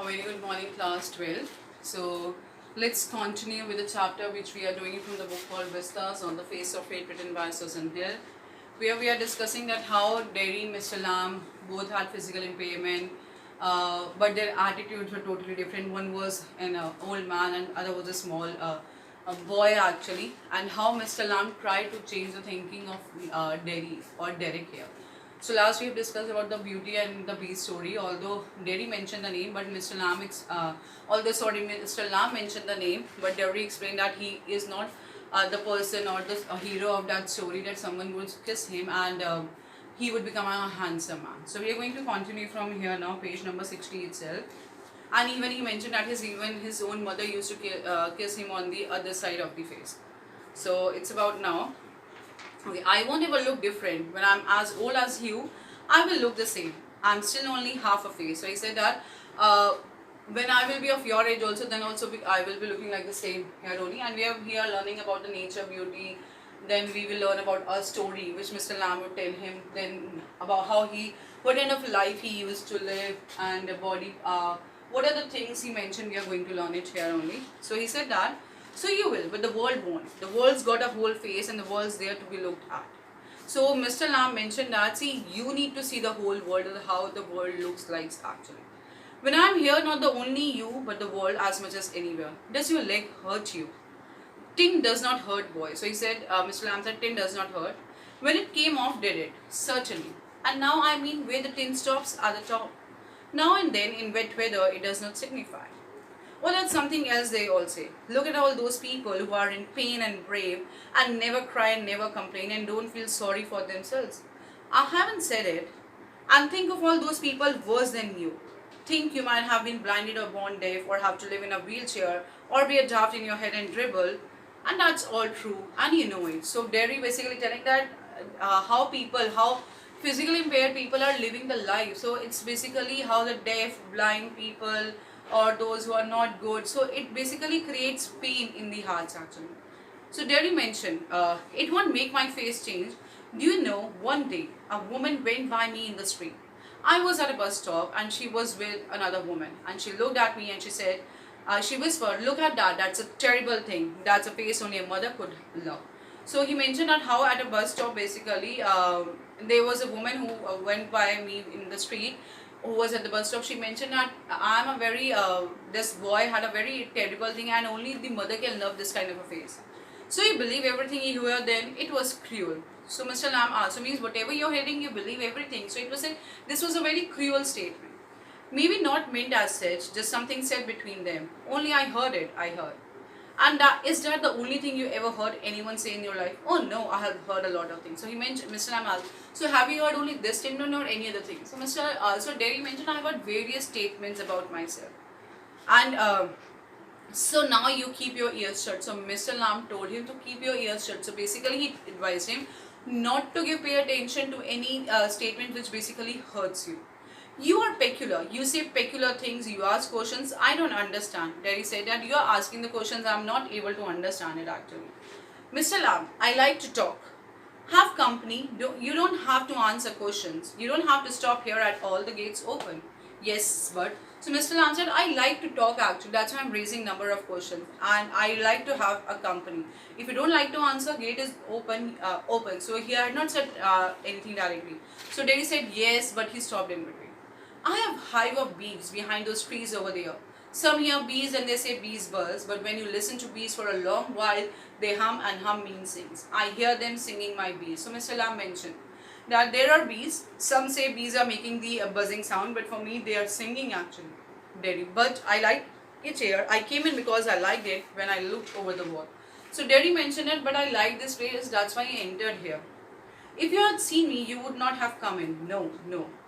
very good morning, class 12. So let's continue with the chapter which we are doing from the book called Vistas on the Face of Fate, written by Susan Hill, where we are discussing that how Derry and Mr. Lamb both had physical impairment, but their attitudes were totally different. One was an old man and other was a small a boy actually, and how Mr. Lamb tried to change the thinking of Derry or Derek here. So last we have discussed about the Beauty and the Beast story. Although Derry mentioned the name, but Mr. Lamb mentioned the name, but Derry explained that he is not the person or the hero of that story. That someone would kiss him and he would become a handsome man. So we are going to continue from here now, page number 60 itself. And even he mentioned that even his own mother used to kiss him on the other side of the face. So it's about now. Okay, I won't ever look different. When I'm as old as you, I will look the same. I'm still only half a face. So he said that when I will be of your age also, then also I will be looking like the same here only. And we are here learning about the nature, beauty. Then we will learn about a story which Mr. Lamb would tell him. Then about what kind of life he used to live and the body. What are the things he mentioned? We are going to learn it here only. So he said that. So you will, but the world won't. The world's got a whole face and the world's there to be looked at. So Mr. Lamb mentioned that, see, you need to see the whole world, how the world looks like actually. When I'm here, not the only you, but the world as much as anywhere. Does your leg hurt you? Tin does not hurt, boy. So he said, Mr. Lamb said, tin does not hurt. When it came off, did it? Certainly. And now I mean where the tin stops at the top. Now and then, in wet weather, it does not signify. Well, that's something else they all say. Look at all those people who are in pain and brave and never cry and never complain and don't feel sorry for themselves. I haven't said it. And think of all those people worse than you. Think you might have been blinded or born deaf or have to live in a wheelchair or be a daft in your head and dribble. And that's all true and you know it. So Derry basically telling that how physically impaired people are living the life. So it's basically how the deaf, blind people or those who are not good. So it basically creates pain in the hearts actually. So Derry mentioned, it won't make my face change. Do you know, one day a woman went by me in the street. I was at a bus stop and she was with another woman and she looked at me and she said, she whispered, look at that, that's a terrible thing. That's a face only a mother could love. So he mentioned that how at a bus stop basically there was a woman who went by me in the street who was at the bus stop. She mentioned that I'm a very, this boy had a very terrible thing and only the mother can love this kind of a face. So you believe everything you hear, then it was cruel. So Mr. Lamb also means whatever you're hearing, you believe everything. So it was this was a very cruel statement. Maybe not meant as such, just something said between them. Only I heard it, I heard. And is that the only thing you ever heard anyone say in your life? Oh no, I have heard a lot of things. So he mentioned, Mr. Lam asked, so have you heard only this statement or any other thing? So Derry mentioned, I have heard various statements about myself. And so now you keep your ears shut. So Mr. Lam told him to keep your ears shut. So basically he advised him not to pay attention to any statement which basically hurts you. You are peculiar. You say peculiar things. You ask questions. I don't understand. Derry said that you are asking the questions. I am not able to understand it actually. Mr. Lam, I like to talk. Have company. You don't have to answer questions. You don't have to stop here at all. The gates open. Yes, but so Mr. Lam said, I like to talk actually. That's why I'm raising number of questions. And I like to have a company. If you don't like to answer, gate is open. So he had not said anything directly. So Derry said yes, but he stopped in between. I have hive of bees behind those trees over there. Some hear bees and they say bees buzz, but when you listen to bees for a long while, they hum and hum means sings. I hear them singing my bees. So Mr. Lam mentioned that there are bees. Some say bees are making the buzzing sound, but for me they are singing actually. Derry. But I like it here. I came in because I liked it when I looked over the wall. So Derry mentioned it, but I like this place. That's why I entered here. If you had seen me, you would not have come in. No.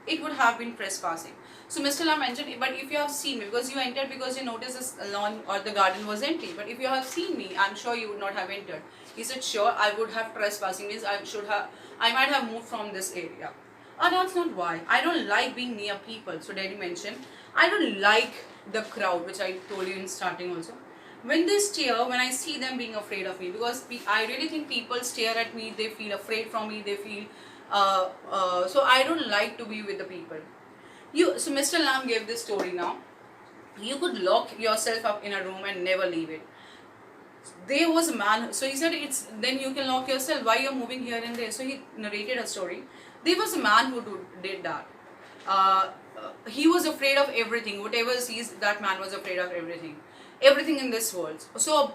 It would have been trespassing. So Mr. Lam mentioned, but if you have seen me, because you entered because you noticed this lawn or the garden was empty. But if you have seen me, I'm sure you would not have entered. He said, sure, I would have trespassing. Means I might have moved from this area. That's not why. I don't like being near people. So Derry mentioned, I don't like the crowd, which I told you in starting also. When they stare, when I see them being afraid of me, because I really think people stare at me, they feel afraid from me, they feel, so I don't like to be with the people. So Mr. Lam gave this story now. You could lock yourself up in a room and never leave it. There was a man, so he said, it's then you can lock yourself, why you're moving here and there. So he narrated a story. There was a man who did that. He was afraid of everything, whatever sees, that man was afraid of everything in this world. So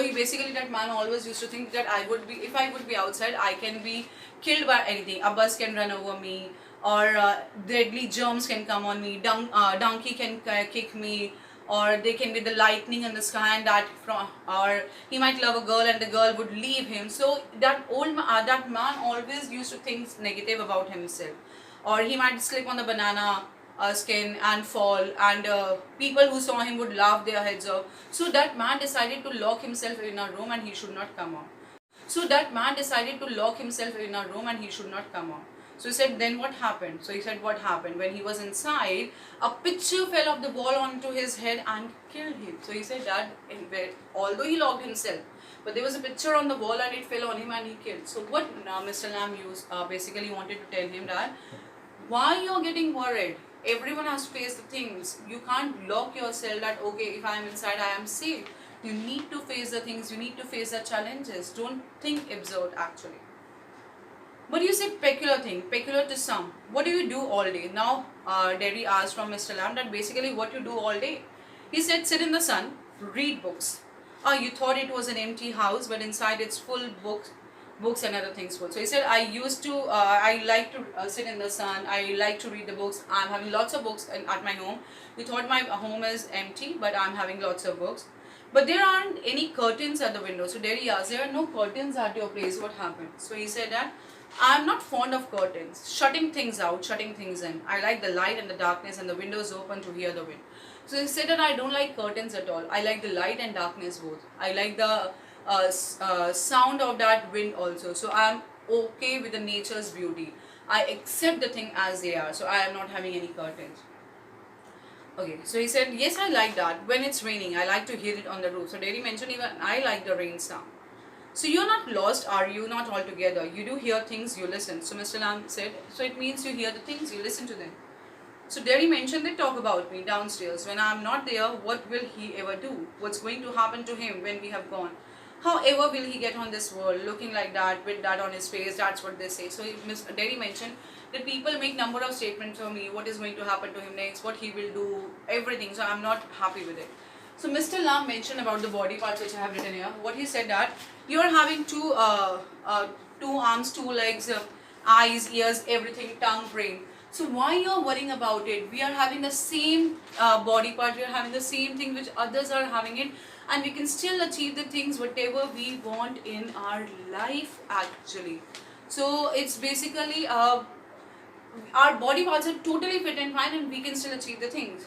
he basically, that man always used to think that if I would be outside, I can be killed by anything. A bus can run over me, or deadly germs can come on me, donkey can kick me, or they can be the lightning in the sky, and or he might love a girl and the girl would leave him. So that man always used to think negative about himself. Or he might slip on the banana skin and fall, and people who saw him would laugh their heads off. So that man decided to lock himself in a room and he should not come out. So that man decided to lock himself in a room and he should not come out. So he said, then what happened? So he said, what happened? When he was inside, a picture fell off the wall onto his head and killed him. So he said that although he locked himself, but there was a picture on the wall and it fell on him and he killed. So what Mr. Lam basically wanted to tell him that, why you're getting worried? Everyone has to face the things. You can't lock yourself that, okay, if I am inside, I am safe. You need to face the things, you need to face the challenges. Don't think absurd actually. But you say peculiar to some. What do you do all day? Now, Derry asked from Mr. Lam that basically what you do all day. He said, sit in the sun, read books. You thought it was an empty house, but inside it's full books and other things full. So he said, I like to sit in the sun, I like to read the books. I'm having lots of books at my home. You thought my home is empty, but I'm having lots of books. But there aren't any curtains at the window. So Derry asked, there are no curtains at your place, what happened? So he said that, I'm not fond of curtains, shutting things out, shutting things in. I like the light and the darkness and the windows open to hear the wind. So he said that I don't like curtains at all. I like the light and darkness both. I like the sound of that wind also. So I am okay with the nature's beauty. I accept the thing as they are. So I am not having any curtains. Okay, so he said, yes, I like that. When it's raining, I like to hear it on the roof. So Derry mentioned, even I like the rain sound. So you're not lost, are you? Not altogether. You do hear things, you listen. So Mr. Lam said, so it means you hear the things, you listen to them. So Derry mentioned, they talk about me downstairs. When I'm not there, what will he ever do? What's going to happen to him when we have gone? However will he get on this world looking like that, with that on his face? That's what they say. So Derry mentioned that people make number of statements for me, what is going to happen to him next, what he will do, everything. So I'm not happy with it. So Mr. Lam mentioned about the body parts which I have written here. What he said that you are having two arms, two legs, eyes, ears, everything, tongue, brain. So why you are worrying about it? We are having the same body part. We are having the same thing which others are having it, and we can still achieve the things whatever we want in our life actually. So it's basically our body parts are totally fit and fine and we can still achieve the things.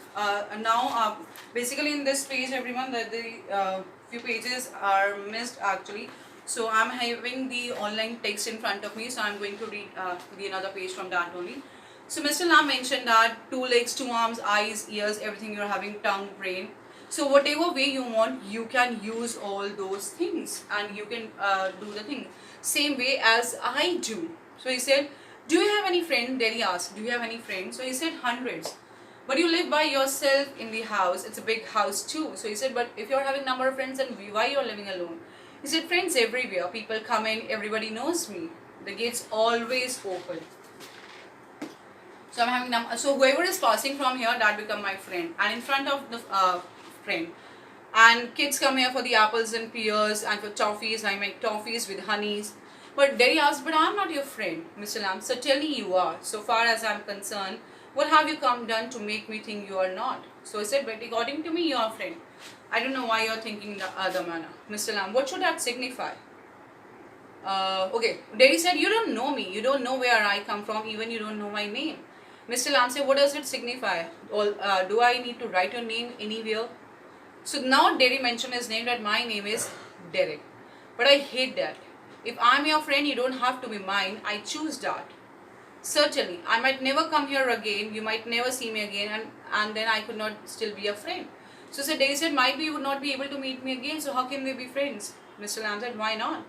Basically in this page everyone, the few pages are missed actually. So I'm having the online text in front of me, so I'm going to read the another page from that only. So Mr. Lam mentioned that 2 legs, 2 arms, eyes, ears, everything you're having, tongue, brain. So whatever way you want, you can use all those things and you can do the thing. Same way as I do. So he said, do you have any friend? Derry asked, do you have any friends? So he said, hundreds. But you live by yourself in the house. It's a big house too. So he said, but if you're having number of friends, then why you're living alone? He said, friends everywhere. People come in, everybody knows me. The gate's always open. So I'm having so whoever is passing from here, that become my friend. And in front of the friend. And kids come here for the apples and pears and for toffees. I make toffees with honeys. But Derry asked, but I'm not your friend, Mr. Lam. Certainly you are. So far as I'm concerned, what have you done to make me think you are not? So I said, but according to me, you are a friend. I don't know why you're thinking the other manner. Mr. Lam, what should that signify? Okay, Derry said, you don't know me. You don't know where I come from. Even you don't know my name. Mr. Lam said, what does it signify? Do I need to write your name anywhere? So now Derry mentioned his name, that my name is Derek. But I hate that. If I'm your friend, you don't have to be mine. I choose that. Certainly, I might never come here again. You might never see me again, and then I could not still be a friend. So Derry said, might be you would not be able to meet me again. So how can we be friends? Mr. Lam said, why not?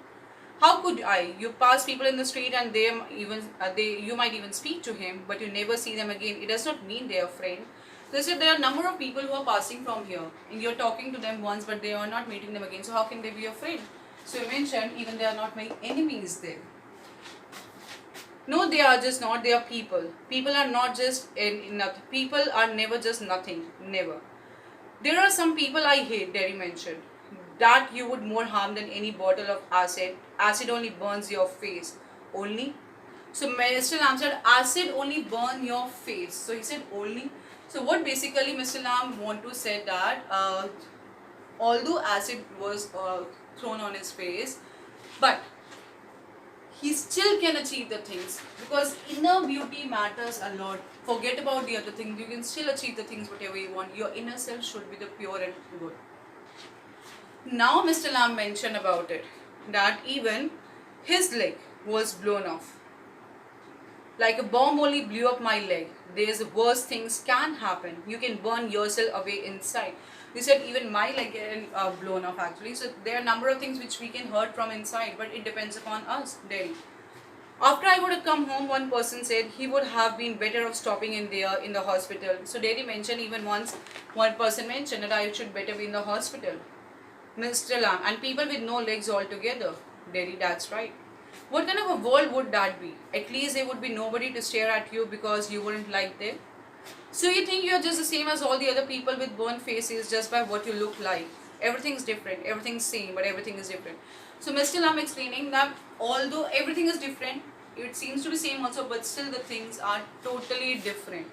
How could I? You pass people in the street and you might even speak to him, but you never see them again. It does not mean they are friend. So they said there are a number of people who are passing from here, and you're talking to them once, but they are not meeting them again. So how can they be your friend? So he mentioned even they are not my enemies there. No, they are just not. They are people. People are not just in nothing. People are never just nothing. Never. There are some people I hate, Derry mentioned, that you would more harm than any bottle of acid. Acid only burns your face. Only. So Mr. Lam said, acid only burn your face. So he said only. So what basically Mr. Lam want to say that although acid was thrown on his face, but he still can achieve the things, because inner beauty matters a lot. Forget about the other things. You can still achieve the things whatever you want. Your inner self should be the pure and good. Now Mr. Lam mentioned about it that even his leg was blown off. Like a bomb only blew up my leg. There's worse things can happen. You can burn yourself away inside. He said even my leg getting blown off actually. So there are a number of things which we can hurt from inside, but it depends upon us daily. After I would have come home, one person said he would have been better off stopping in there in the hospital. So Derry mentioned even once one person mentioned that I should better be in the hospital. Mr. Lam, and people with no legs altogether. Derry, that's right. What kind of a world would that be? At least there would be nobody to stare at you because you wouldn't like them. So you think you're just the same as all the other people with burnt faces just by what you look like. Everything's different, everything's same, but everything is different. So Mr. Lam explaining that although everything is different, it seems to be same also, but still the things are totally different.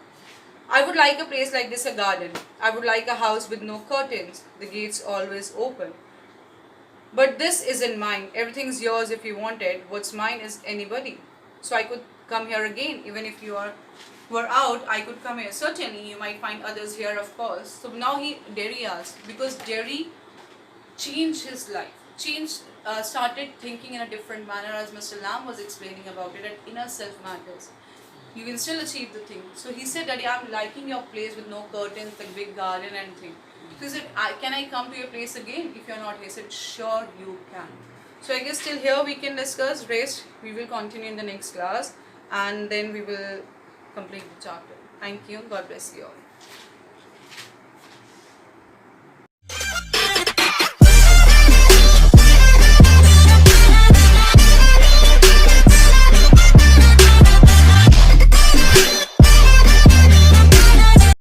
I would like a place like this, a garden. I would like a house with no curtains, the gates always open. But this isn't mine. Everything's yours if you want it. What's mine is anybody. So I could come here again. Even if were out, I could come here. Certainly, you might find others here, of course. So now Derry asked, because Derry changed his life. Started thinking in a different manner, as Mr. Lam was explaining about it, that inner self matters. You can still achieve the thing. So he said, Daddy, I'm liking your place with no curtains, the big garden and thing. So he said, can I come to your place again if you're not here? He said, sure you can. So I guess till here we can discuss. Rest we will continue in the next class, and then we will complete the chapter. Thank you. God bless you all.